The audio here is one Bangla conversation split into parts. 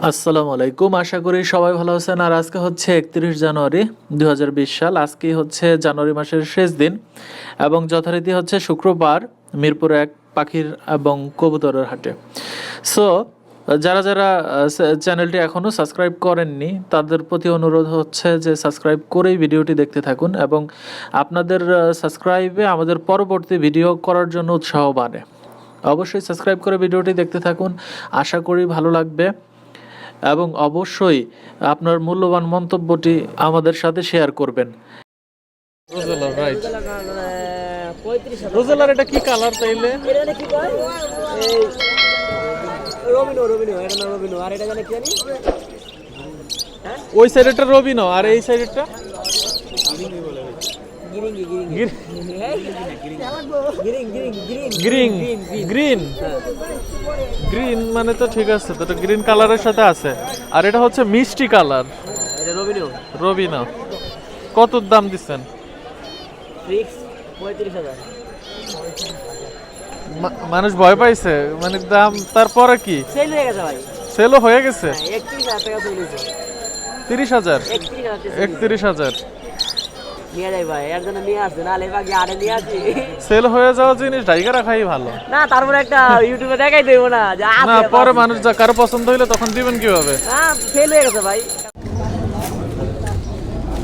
আসসালামু আলাইকুম, আশা করি সবাই ভালো আছেন। আর আজকে হচ্ছে 31 জানুয়ারি 2020 সাল। আজকেই হচ্ছে জানুয়ারি মাসের শেষ দিন এবং যথারীতি হচ্ছে শুক্রবার, মিরপুর এক পাখির এবং কবুতরের হাটে। সো যারা যারা চ্যানেলটি এখনও সাবস্ক্রাইব করেননি তাদের প্রতি অনুরোধ হচ্ছে যে সাবস্ক্রাইব করেই ভিডিওটি দেখতে থাকুন এবং আপনাদের সাবস্ক্রাইবে আমাদের পরবর্তী ভিডিও করার জন্য উৎসাহ বাড়ে। অবশ্যই সাবস্ক্রাইব করে ভিডিওটি দেখতে থাকুন, আশা করি ভালো লাগবে এবং অবশ্যই আপনার মূল্যবান মন্তব্যটি আমাদের সাথে শেয়ার করবেন। রোজেলার, রাইট। রোজেলার এটা কি কালার তাইলে? এটা কি কয় এই রবিনো এটা না রবিনো আর এটা জানে কি জানি হ্যাঁ ওই সাইডেরটা রবিনো আর এই সাইডেরটা গ্রিন। গ্রিন গ্রিন মানে তো ঠিক আছে, তো গ্রিন কালারের সাথে আছে। আর এটা হচ্ছে মিষ্টি কালার, এটা রবিনো রবিনো। কত দাম দিচ্ছেন? ফিক্স ৩৫,০০০। মানুষ ভয় পাইছে মানে দাম, তারপরে কি সেল হয়ে গেছে ভাই, সেলও হয়ে গেছে? ৩১,০০০ টাকা সেল হয়েছে। ৩০,০০০? ৩১,০০০ 31,০০০ নিয়ে যাই ভাই, এর জন্য নিয়ে আসছে না লেবাগে আরে নিয়ে আসি। সেল হয়ে যাওয়া জিনিস ডাইগা রাখাই ভালো না তারপরে একটা ইউটিউবে দেখাই দেবো না যে না, পরে মানুষ যা কারো পছন্দ হইলে তখন দিবেন কিভাবে? হ্যাঁ সেল হয়ে গেছে ভাই।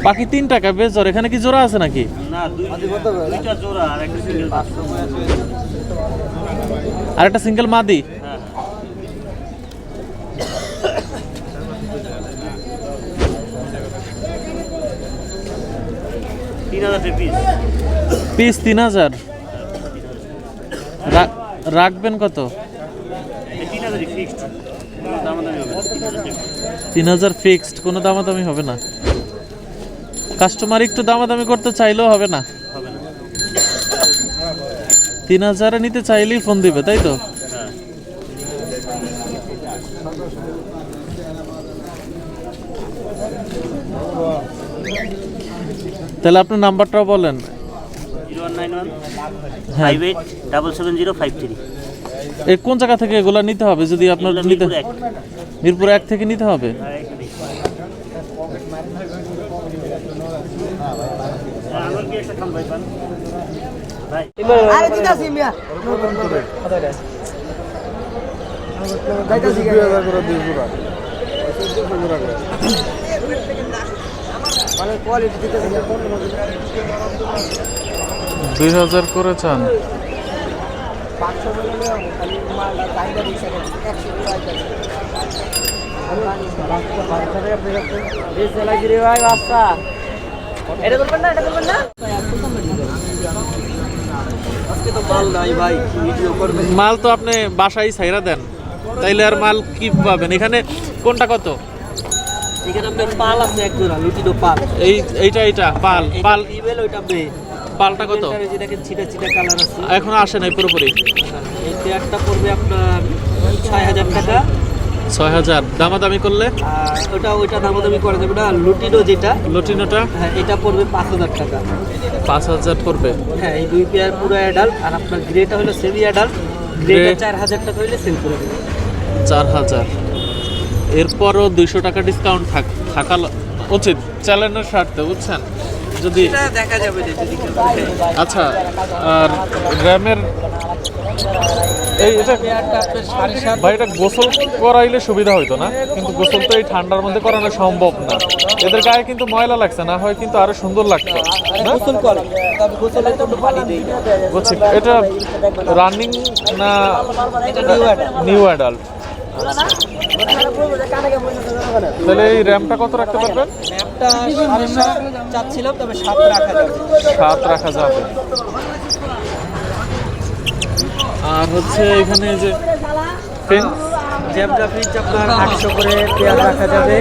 বাকি 3 টাকা বেশ জোর। এখানে কি জোড়া আছে নাকি? না দুইটা জোড়া আর একটা সিঙ্গেল। আর একটা সিঙ্গেল মাদি? হ্যাঁ ৩,০০০ পিস 3,০০০। রাখবেন কত? ৩,০০০ ফিক্সড, 3,০০০ ফিক্সড, কোনো দামাদামি হবে না? কাস্টমার একটু দামাদামি করতে চাইলেও হবে না? 3,০০০ নিতে চাইলেই ফোন দিবে, তাই তো? তাহলে আপনার নাম্বারটাও বলেন। 0191587705 এই কোন জায়গা থেকে এগুলা নিতে হবে? যদি আপনার নিতে মিরপুর 1 থেকে নিতে হবে। মানে কোয়ালিটি দিতে 2,000 করে চান? এটা করবেন না, এটা করবেন না। আজকে তো মাল নাই ভাই, ভিডিও করবেন। মাল তো আপনি বাসায় ছাইরা দেন, তাইলে আর মাল কি পাবেন? এখানে কোনটা কত? এখানে আপনার পাল আছে এক জোড়া, লুটিনো পাল। এইটা পাল পাল ইমেল ওইটা বে। পালটা কত? এই দেখেন ছিটা ছিটা কালার আছে। এখনো আসে নাই পুরোপুরি। এইটা একটা পড়বে আপনার ৬,০০০ টাকা। 6,000 দামাদামি করলে? আর ওইটা দামাদামি করা যাবে না। লুটিনো যেটা, লটিনোটা? হ্যাঁ এটা পড়বে ৫,০০০ টাকা। 5,000 পড়বে? হ্যাঁ এই দুই পেয়ার পুরো অ্যাডাল্ট। আর আপনার গ্রেটা হলো সেমি অ্যাডাল্ট। গ্রেটা ৪,০০০ টাকা হইলে সেল করে দেবে। 4,000। এরপরও 200 টাকা ডিসকাউন্ট থাকা উচিত চ্যালেঞ্জের স্বার্থে, বুঝছেন? যদি এটা দেখা যাবে যে যদি কেউ আচ্ছা। আর র্যামের এটা পেয়ারটা আপনার ৭.৫ ভাই, এটা গোসল করাইলে সুবিধা হইতো না, কিন্তু গোসল তো এই ঠান্ডার মধ্যে করানো সম্ভব না। এদের গায়ে কিন্তু ময়লা লাগছে না, হয় কিন্তু আরো সুন্দর লাগতো না? গোসল করে, তবে গোসলের জন্য পানি দেই না। বুঝছি। এটা রানিং না এটা নিউ অ্যাডাল্ট? তাহলে এই র্যামটা কত রাখতে পারবেন? র্যামটা ৭.৫ চাচ্ছিলাম, তবে ৭ রাখা যাবে। 7 রাখা যাবে। আর হচ্ছে এখানে যে ফেন্স, জ্যাবরা ফ্রিজ আপনার ৮০০ করে পেয়ার রাখা যাবে।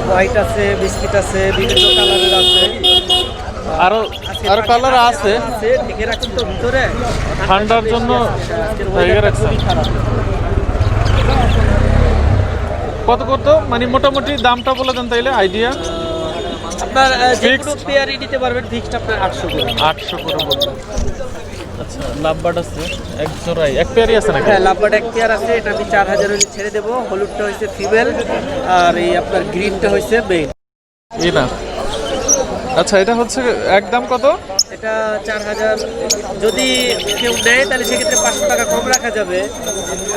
হোয়াইট আছে, বিস্কিট আছে, বিভিন্ন কালারের আছে। আরো কালার আছে। ঢেকে রাখুন তো ভিতরে, ঠান্ডার জন্য ঢেকে রাখছেন। কত কত মানে মোটামুটি দামটা বলে দেন তাইলে, আইডিয়া। আপনার যে কোনো পেয়ারই নিতে পারবেন। ফিক্সড আপনার ৮০০ করে। 800 করে বলবেন। আচ্ছা লাভবার্ড আছে এক জোড়াই এক পেয়ারই আছে নাকি? হ্যাঁ লাভবার্ড এক পেয়ার আছে, এটা আমি 4000 হলে ছেড়ে দেবো। হলুদটা হচ্ছে ফিমেল, আর এই আপনার গ্রিনটা হচ্ছে মেল। এই না, আচ্ছা এটা হচ্ছে একদম কত? এটা 4000, যদি কেউ নেয় তাহলে সেক্ষেত্রে 500 টাকা কম রাখা যাবে।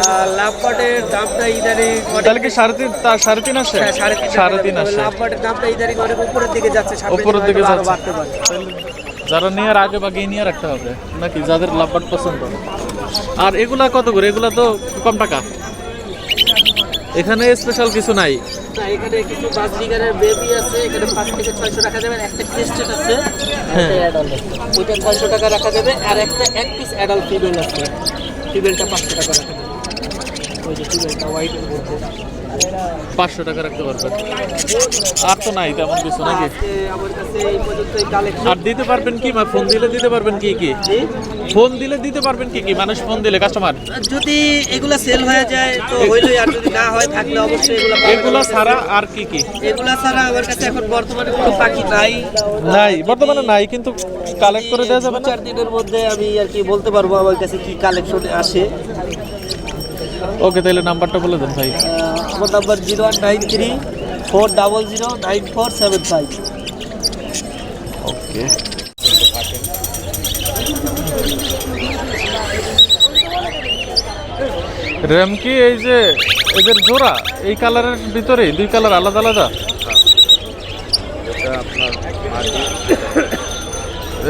আর লাভবার্ডের দামটা ইদানিং তাহলে কি 3.5 আসে? 3.5 আসে। লাভবার্ডের দামটা ইদানিং অনেক উপরের দিকে যাচ্ছে, সামনে উপরের দিকে হয়তো আরো যাচ্ছে। বাড়তে পারে। যারা নেওয়ার আগে বাগিয়ে নিয়ে রাখতে হবে নাকি, যাদের লাভবার্ড পছন্দ। আর এগুলা কত করে? এগুলা তো কম টাকা, এখানে স্পেশাল কিছু নাই। না, এখানে কিছু বাজরিগারের বেবি আছে, এখানে 5 থেকে 600 রাখা যাবে। আর একটা ক্রিস্টেট আছে, হ্যাঁ। একটা অ্যাডাল্ট, ওইটা 600 টাকা রাখা যাবে। আর একটা এক পিস অ্যাডাল্ট ফিমেল আছে, ফিমেলটা 500 টাকা রাখা যাবে। ওই যে ফিমেলটা হোয়াইটের মধ্যে, 500 টাকা রাখতে পারবেন। আর তো নাই তেমন কিছু নাকি? আজকে আমার কাছে এই পর্যন্তই কালেকশন। আর দিতে পারবেন কি, ফোন দিলে দিতে পারবেন কি কি? ফোন দিলে দিতে পারবেন কি কি? মানুষ ফোন দিলে কাস্টমার, যদি এগুলা সেল হয়ে যায় তো হইলোই, আর যদি না হয় থাকলে অবশ্যই এগুলা পাবেন। এগুলো ছাড়া আর কি কি? এগুলা ছাড়া আমার কাছে এখন বর্তমানে কোনো পাখি নাই। নাই বর্তমানে নাই, কিন্তু কালেক্ট করে দেওয়া যাবে না? 4 দিনের মধ্যে আমি আর কি বলতে পারবো আমার কাছে কি কালেকশন আসে। ওকে, তাহলে নাম্বারটা বলে দেন ভাই। আমার নাম্বার 0193-400-9475। ওকে, র্যাম কি এই যে এদের জোড়া এই কালারের ভিতরে? দুই কালার আলাদা আলাদা?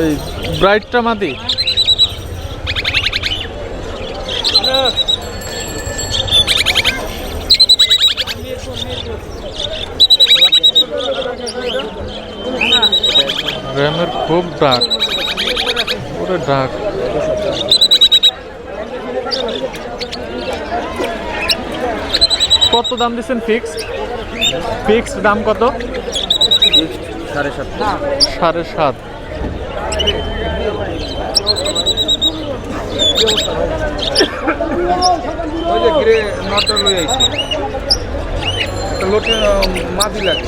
এই ব্রাইটটা মাদি। র্যামের খুব ডাক, পুরো ডাক। কত দাম দিচ্ছেন ফিক্সড? ফিক্সড দাম কত? 7.5। ওই যে গ্রে নটটা লই আইছি, একটা লোটে মাদি লাগে।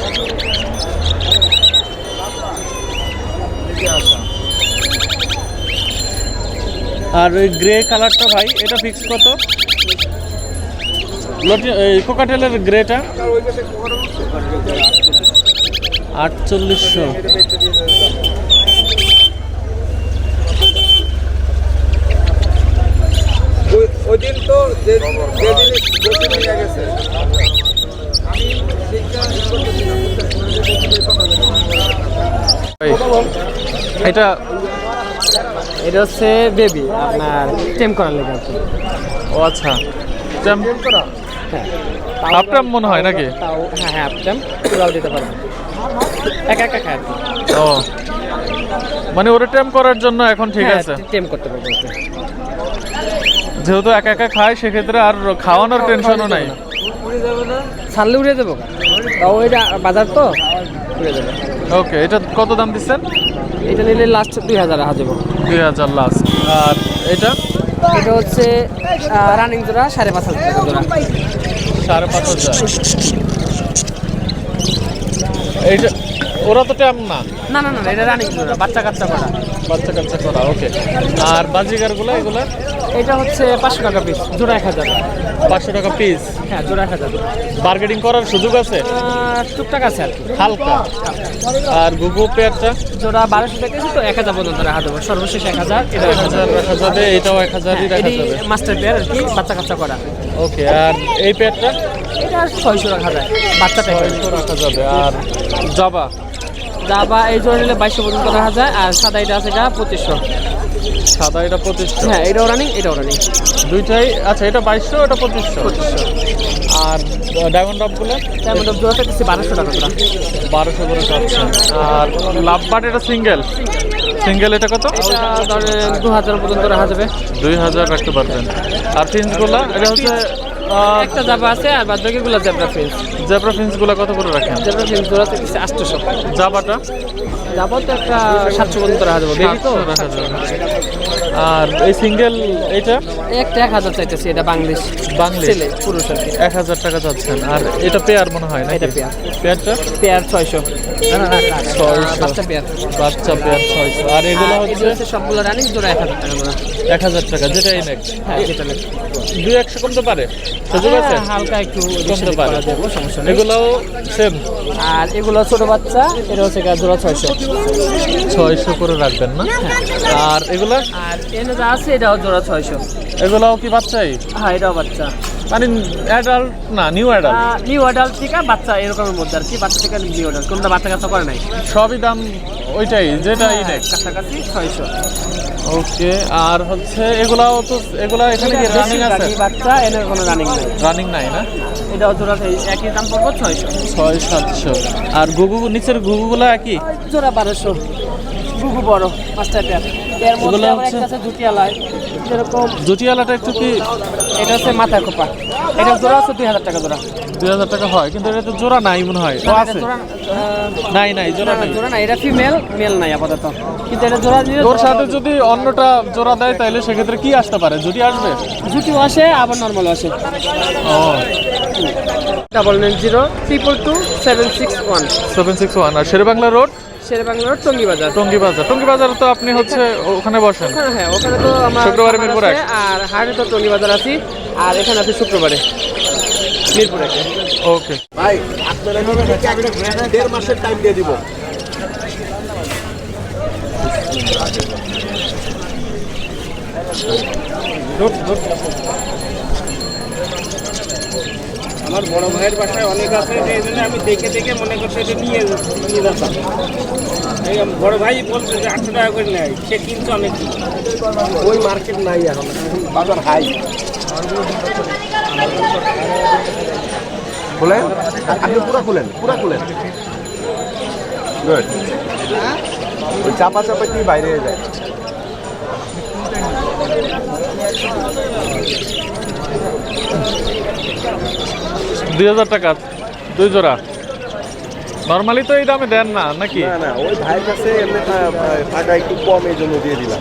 আর ওই গ্রে কালারটা ভাই, এটা ফিক্স কত? কোকাটেলের গ্রেটা 4800। ওই দিন তো যে জিনিস বসে নিয়ে গেছে, আমি এটা এটা হচ্ছে বেবি, আপনার টেম করার লেগে আছে। ও আচ্ছা, আপনার মনে হয় নাকি? তাও হ্যাঁ হ্যাঁ, টেম পুরাও দিতে পারবো, একা একা খায় আর কি। ও মানে ওরা টেম করার জন্য এখন ঠিক আছে, টেম করতে পারবো। যেহেতু একা একা খায় সেক্ষেত্রে আর খাওয়ানোর টেনশনও নাই। ছাড়লে উড়ে দেবো, তাও এটা বাজার তো উড়ে দেবো। ওকে, এটা কত দাম দিচ্ছেন? এটা নিলে লাস্ট 2000 রাখা যাবো। 2000 লাস্ট। আর এটা এটা হচ্ছে রানিং জোড়া 5,500 টাকা জোড়া। 5,500। এইটা ওরা তো টেম না? না না না, এটা রানিং জোড়া, বাচ্চা কাচ্চা করা। বাচ্চা কাচ্চা করা। ওকে, আর বাজিগারগুলো এগুলো? এটা হচ্ছে 500 টাকা পিস, জোড়া 1000। 500 টাকা পিস। হ্যাঁ, জোড়া 1000। বার্গেনিং করার সুযোগ আছে? টুকটাক আছে আর কি, হালকা। আর গুগু পেয়ারটা জোড়া 1200 টাকা তো 1000 পর্যন্ত রাখা যাবে, সর্বশেষ 1000। এটা 1000 রাখা যাবে, এটাও 1000ই রাখা যাবে। মাস্টার পেয়ার আর কি, বাচ্চা কাচ্চা করা। ওকে, আর এই পেয়ারটা? এটা 600 রাখা যায়, বাচ্চা টাইপের 600 রাখা যাবে। আর জাবা? জাবা এই জোড়া নিলে 2200 পর্যন্ত রাখা যায়। আর সাদা এটা আছে, এটা 2500। সাদা এটা 2500? হ্যাঁ, এটাও রানিং, এটাও রানিং, দুইটাই। আচ্ছা, এটা 2200, এটা 2500। আর ডায়মন্ড ডবগুলো? ডায়মন্ড ডব জোড়াটা দিচ্ছে 1200 টাকা জোড়া। 1200 করে যাচ্ছে। আর লাভবার্ড এটা সিঙ্গেল? সিঙ্গেল এটা কত? এটা ধরেন 2000 পর্যন্ত রাখা যাবে। 2000 রাখতে পারবেন। আর ফিন্সগুলো? এটা হচ্ছে একটা জাবা আছে, আর বাদ বাকিগুলো জেব্রা ফিন্স। জেব্রা ফিন্সগুলো কত করে রাখেন? জেব্রা ফিন্স জোড়াতে দিচ্ছে 800। জাবাটা? জাবা তো একটা 700 পর্যন্ত রাখা যাবে, বেবি তো। 700 রাখা যাবে। আর এই সিঙ্গেল এটা একটা 1000 চাইতেছি, এটা বাংলাদেশ বাংলাদেশ ছেলে পুরুষ আর কি। 1000 টাকা চাচ্ছেন। আর এটা পেয়ার মনে হয় না? এটা পেয়ার, পেয়ারটা পেয়ার 600, 600 বাচ্চা পেয়ার। বাচ্চা পেয়ার 600। আর এগুলো আর হচ্ছে এগুলো হচ্ছে সবগুলো রানিং, জোড়া 1000 টাকা জোড়া। 1000 টাকা, যেটাই নেক। হ্যাঁ, যেটা নেই। 2-100 কমতে পারে, সুযোগ আছে? হ্যাঁ, হালকা একটু কমতে পারে, দেবো, সমস্যা নেই। এগুলোও সেম আর এগুলো ছোট বাচ্চা, এটা হচ্ছে জোড়া 600। 600 করে রাখবেন না? আর এগুলো আর এনে যা আছে এটাও জোড়া 600। এগুলোও কি বাচ্চাই? হ্যাঁ, এটাও বাচ্চা, মানে অ্যাডাল্ট না নিউ অ্যাডাল্ট? নিউ অ্যাডাল্ট থেকে বাচ্চা এরকমের মধ্যে আর কি, বাচ্চা থেকে নিউ অ্যাডাল্ট, কোনটা বাচ্চা কাচ্চা করে নাই। সবই দাম ওইটাই যেটাই নেক? কাছাকাছি 600। ওকে। আর হচ্ছে এগুলাও তো, এগুলা এখানে কি রানিং আছে? বাচ্চা এনে কোনো রানিং নাই, রানিং নাই না? এটাও জোড়া একই দাম পড়বো 600। 600-700। আর গুগু নিচের গুগুগুলো একই? জোড়া 1200। গুগু বড় মাস্টার পেয়ার। এর মধ্যে এগুলো আবার হচ্ছে- একটা আছে জুটিয়ালায়, যেরকম জুটিয়ালাটা একটু কি? এটা হচ্ছে মাথা খোপা, এটা জোড়া আছে 2000 টাকা জোড়া। 2000 টাকা হয়, কিন্তু এটা তো জোড়া নাই মনে হয়। ও আছে? জোড়া নাই নাই, জোড়া না, নাই। জোড়া না, এটা ফিমেল, মেল নাই আপাতত, কিন্তু এটা জোড়া দিলে ওর সাথে যদি অন্যটা জোড়া দেয় তাহলে সেক্ষেত্রে কি আসতে পারে? জুটি আসবে? জুটিও আসে, আবার নর্মাল আসে। ও 9902222761 761। আর শেরেবাংলা রোড, শেরেবাংলা রোড, টঙ্গী বাজার। টঙ্গী বাজার। টঙ্গী বাজার তো আপনি হচ্ছে ওখানে বসেন? হ্যাঁ হ্যাঁ, ওখানে তো আমার শুক্রবারে খামার মিরপুর আছে, এক। আর হাটে তো টঙ্গী বাজার আছি, আর এখানে আছে শুক্রবারে মিরপুরে। ওকে। ভাই আপনারা 1.5 মাসের টাইম দিয়ে দিব। আমার বড় ভাইয়ের বাসায় অনেক আছে, এই জন্য আমি দেখে দেখে মনে করছি এটা নিয়ে যেতাম। এই আমার বড় ভাই বলছে যে 800 টাকা করে নেয়, সে কিন্তু অনেক ওই মার্কেট নাই এখন, এখন বাজার হাই। খুলেন, আপনি পুরা খুলেন, পুরা খুলেন। গুড। ওই চাপা চাপা কি বাইরে হয়ে যায়। $2000 টাকা 2 জোড়া। নর্মালি তো এই দামে দেন না নাকি? না না, ওই ভাইয়ের কাছে এমনি টাকা একটু কম, এই জন্য দিয়ে দিলাম।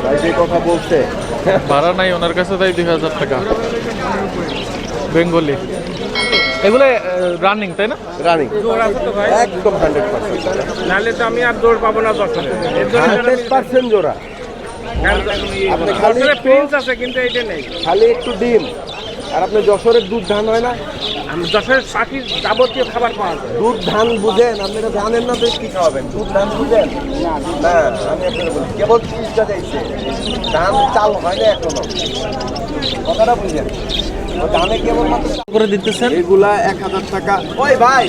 ভাই যে কথা বলছে, ভাড়া নাই ওনার কাছে, তাই 2000 টাকা। বেঙ্গলি এগুলো রানিং তাই না? রানিং জোর আছে তো ভাই, একদম 100%। নাহলে তো আমি আর দৌড় পাবো না দর্শনে। এর জন্য 100% জোড়া। আপনি খালি একটু- প্রিন্স আছে কিন্তু এইটা নেই। খালি একটু ডিম। আর আপনি যশোরের দুধ ধান হয় না, আমি যশোরের পাখির যাবতীয় খাবার পাওয়া যায়। দুধ ধান বুঝেন? আপনারা জানেন না তো কি খাওয়াবেন? দুধ ধান বুঝেন না? আমি আপনারা বলি, কেবল 30টা দিয়েছে, ধান চাল হয় না এখনো। কথাটা বুঝেন? ও ধানে কেবল মাত্র করে দিতেছেন? এগুলা 1000 টাকা। ওই ভাই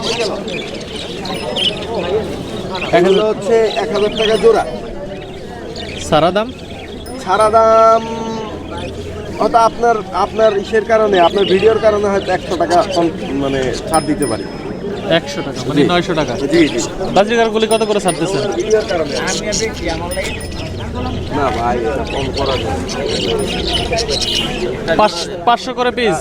কই গেল? এগুলো হচ্ছে 1000 টাকা জোড়া। সারা দাম? সারা দাম হয়তো আপনার আপনার ইসের কারণে, আপনার ভিডিওর কারণে হয়তো 100 টাকা মানে ছাড় দিতে পারি। 100 টাকা মানে জি। 900 টাকা। জি জি, বাজিকার গুলি কত করে ছাড়তেছেন? ভিডিওর কারণে। না ভাই, এটা কম করা যায়। 500 করে পিস।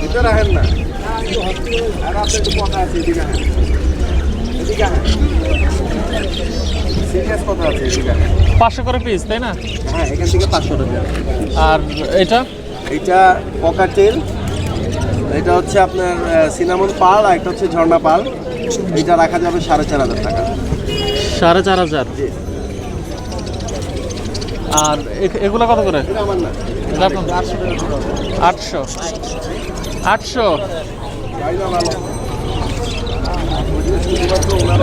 এটা রাখেন না। আর আপনি একটু কথা আছে, এদিকে আসেন। এদিকে আসেন। সিরিয়াস কথা আছে, এদিকে আসেন। 500 করে পিস তাই না? হ্যাঁ, এখান থেকে 500 টাকা। আর এটা এটা ককাটেল, এটা হচ্ছে আপনার সিনামন পাল, আর একটা হচ্ছে ঝর্ণা পাল। এটা রাখা যাবে 4500 টাকা। 4500। জি। আর এগুলো কত করে? এটা আমার না, এটা আপনার? 800 টাকা জোড়া। 800। 800। গাড়িটা ভালো।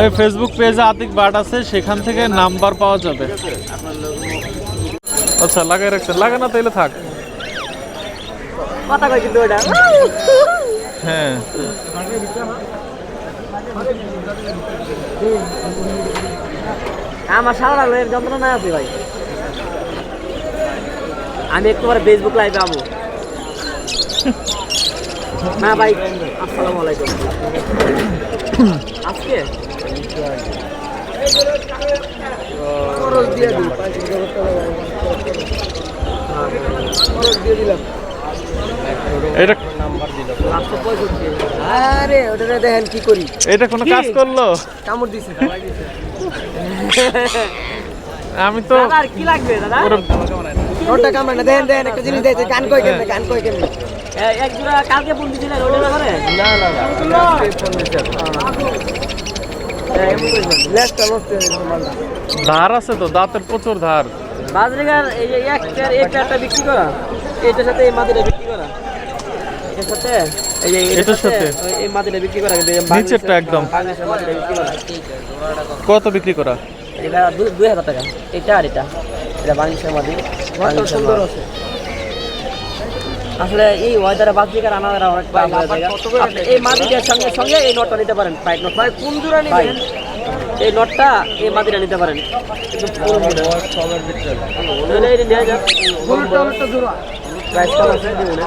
এই ফেসবুক পেজে আতিক বার্ড আছে, সেখান থেকে নাম্বার পাওয়া যাবে। আচ্ছা, লাগাই রাখছেন? লাগে না তাইলে থাক। কথা কই কিন্তু ওটা হ্যাঁ, আমার সারা লাগলো, এর যন্ত্রণা আছে ভাই। আমি একটু পরে ফেসবুক লাইভে যাবো না ভাই। আসসালামু আলাইকুম। আজকে খরচ দিয়ে দিই। এটা আরে ওটা দেখেন কি করি, এটা কোনো কাজ করলো? কামড় দিছে। আমি তো আর কি লাগবে দাদা? ওটা কামড় না, দেন দেন একটা জিনিস দিয়েছে, গান কই কেমনে, গান কই কেমনে? এক জোড়া কালকে ফোন দিছিলেন ওটার ব্যাপারে? লেজটা নষ্ট হয়ে গেছে মালটা। ধার আছে তো, দাঁতের প্রচুর ধার। বাজরিগার এই যে এই পেয়ারটা বিক্রি করা, এটার সাথে এই মাদিটা বিক্রি করা, এটার সাথে এই যে এটার সাথে এই মাদিটা বিক্রি করা, কিন্তু নিচেরটা একদম। বাংলাদেশের মাদিটা বিক্রি করা। কত বিক্রি করা? এটা 2000 টাকা, এটা আর এটা বাংলাদেশের মাদি। সুন্দর আছে। আসলে এই ওয়েদারে বাজরিগার আনার অনেক টাকা হয়ে যায়। আপনি এই মাদিটার সঙ্গে সঙ্গে এই নটটা নিতে পারেন, পাইট নট। ভাই কোন জোড়া নেবেন? এই নটটা এই মাদিটা নিতে পারেন, কিন্তু ফুল ভিতরে সবের ভিতরে এটা নিয়ে যান। ফুলটা জোড়া। প্রাইস কম আছে, দিবেন।